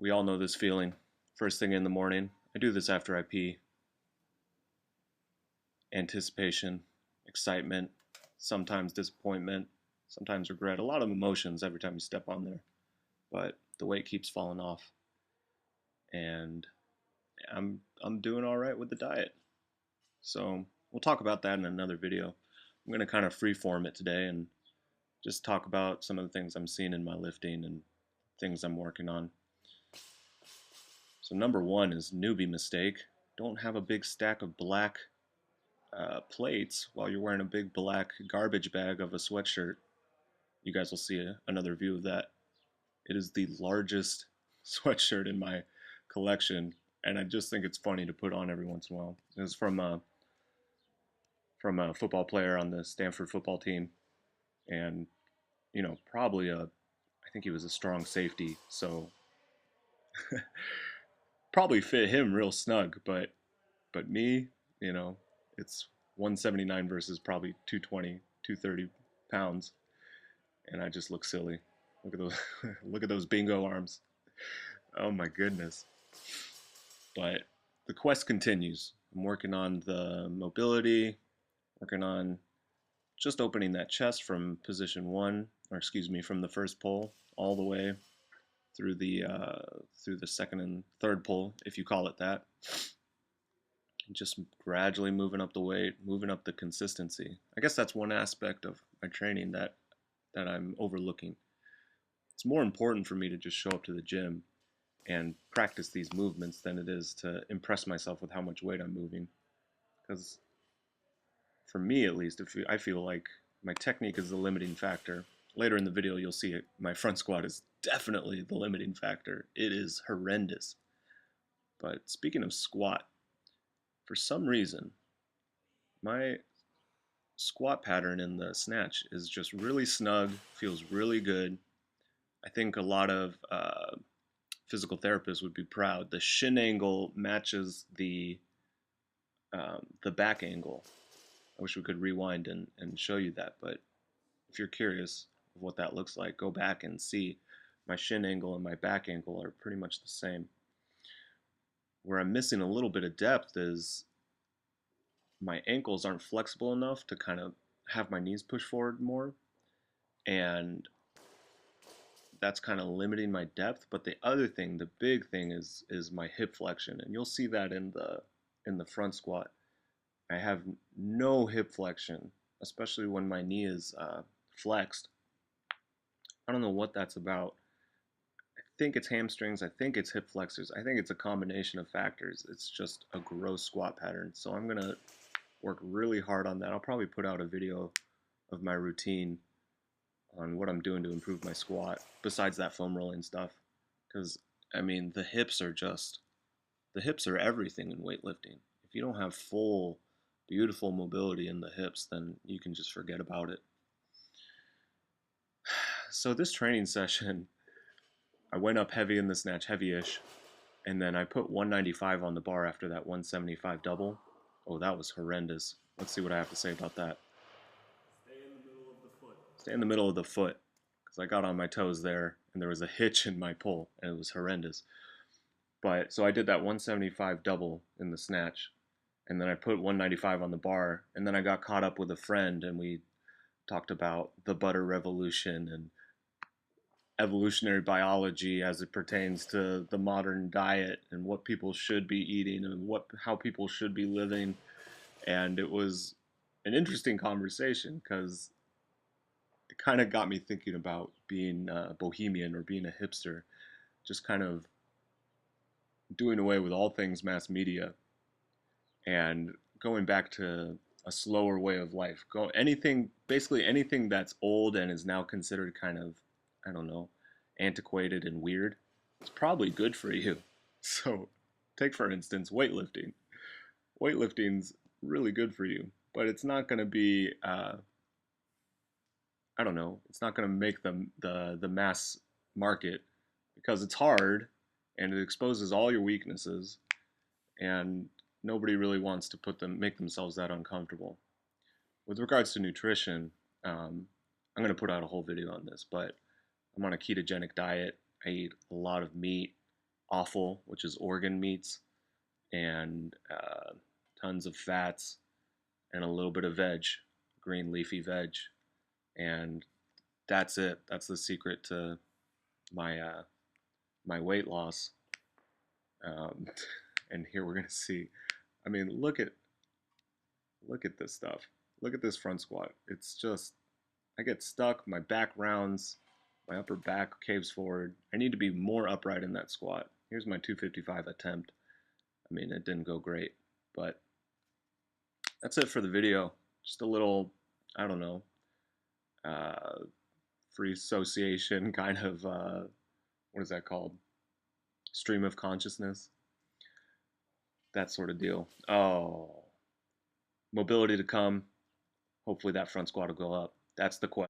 We all know this feeling. First thing in the morning, I do this after I pee. Anticipation, excitement, sometimes disappointment, sometimes regret. A lot of emotions every time you step on there. But the weight keeps falling off, and I'm doing all right with the diet. So we'll talk about that in another video. I'm gonna kind of freeform it today and just talk about some of the things I'm seeing in my lifting and things I'm working on. So number one is newbie mistake. Don't have a big stack of black plates while you're wearing a big black garbage bag of a sweatshirt. You guys will see another view of that. It is the largest sweatshirt in my collection, and I just think it's funny to put on every once in a while. It was from a football player on the Stanford football team, and probably I think he was a strong safety, so probably fit him real snug. But me, it's 179 versus probably 220, 230 pounds, and I just look silly. Look at those, look at those bingo arms. Oh my goodness. But the quest continues. I'm working on the mobility, working on just opening that chest from position one, or excuse me, from the first pull all the way through the second and third pull, if you call it that. Just gradually moving up the weight, moving up the consistency. I guess that's one aspect of my training that I'm overlooking. It's more important for me to just show up to the gym and practice these movements than it is to impress myself with how much weight I'm moving. Because for me, at least, I feel like my technique is the limiting factor. Later in the video, you'll see it. My front squat is definitely the limiting factor. It is horrendous. But speaking of squat, for some reason, my squat pattern in the snatch is just really snug, feels really good. I think a lot of physical therapists would be proud. The shin angle matches the back angle. I wish we could rewind and show you that, but if you're curious of what that looks like, go back and see. My shin angle and my back angle are pretty much the same. Where I'm missing a little bit of depth is my ankles aren't flexible enough to kind of have my knees push forward more, and that's kind of limiting my depth. But the other thing, the big thing, is my hip flexion, and you'll see that in the front squat. I have no hip flexion, especially when my knee is flexed. I don't know what that's about. I think it's hamstrings. I think it's hip flexors. I think it's a combination of factors. It's just a gross squat pattern. So I'm going to work really hard on that. I'll probably put out a video of my routine on what I'm doing to improve my squat, besides that foam rolling stuff. Because, I mean, the hips are everything in weightlifting. If you don't have full, beautiful mobility in the hips, then you can just forget about it. So this training session, I went up heavy in the snatch, heavy-ish, and then I put 195 on the bar after that 175 double. Oh, that was horrendous. Let's see what I have to say about that. Stay in the middle of the foot. Stay in the middle of the foot, because I got on my toes there, and there was a hitch in my pull, and it was horrendous. But so I did that 175 double in the snatch, and then I put 195 on the bar, and then I got caught up with a friend, and we talked about the butter revolution and evolutionary biology as it pertains to the modern diet and what people should be eating and how people should be living. And it was an interesting conversation because it kind of got me thinking about being bohemian or being a hipster, just kind of doing away with all things mass media and going back to a slower way of life. Basically anything that's old and is now considered kind of, I don't know, antiquated and weird, it's probably good for you. So, take for instance weightlifting. Weightlifting's really good for you, but it's not going to be, I don't know, it's not going to make the mass market because it's hard and it exposes all your weaknesses, and nobody really wants to make themselves that uncomfortable. With regards to nutrition, I'm going to put out a whole video on this, but I'm on a ketogenic diet. I eat a lot of meat, offal, which is organ meats, and tons of fats, and a little bit of veg, green leafy veg, and that's it. That's the secret to my my weight loss. Um, and here we're gonna see. I mean, look at this stuff. Look at this front squat. It's just I get stuck. My back rounds. My upper back caves forward. I need to be more upright in that squat. Here's my 255 attempt. I mean, it didn't go great, but that's it for the video. Just a little, I don't know, uh, free association kind of, what is that called? Stream of consciousness? That sort of deal. Oh, mobility to come. Hopefully that front squat will go up. That's the question.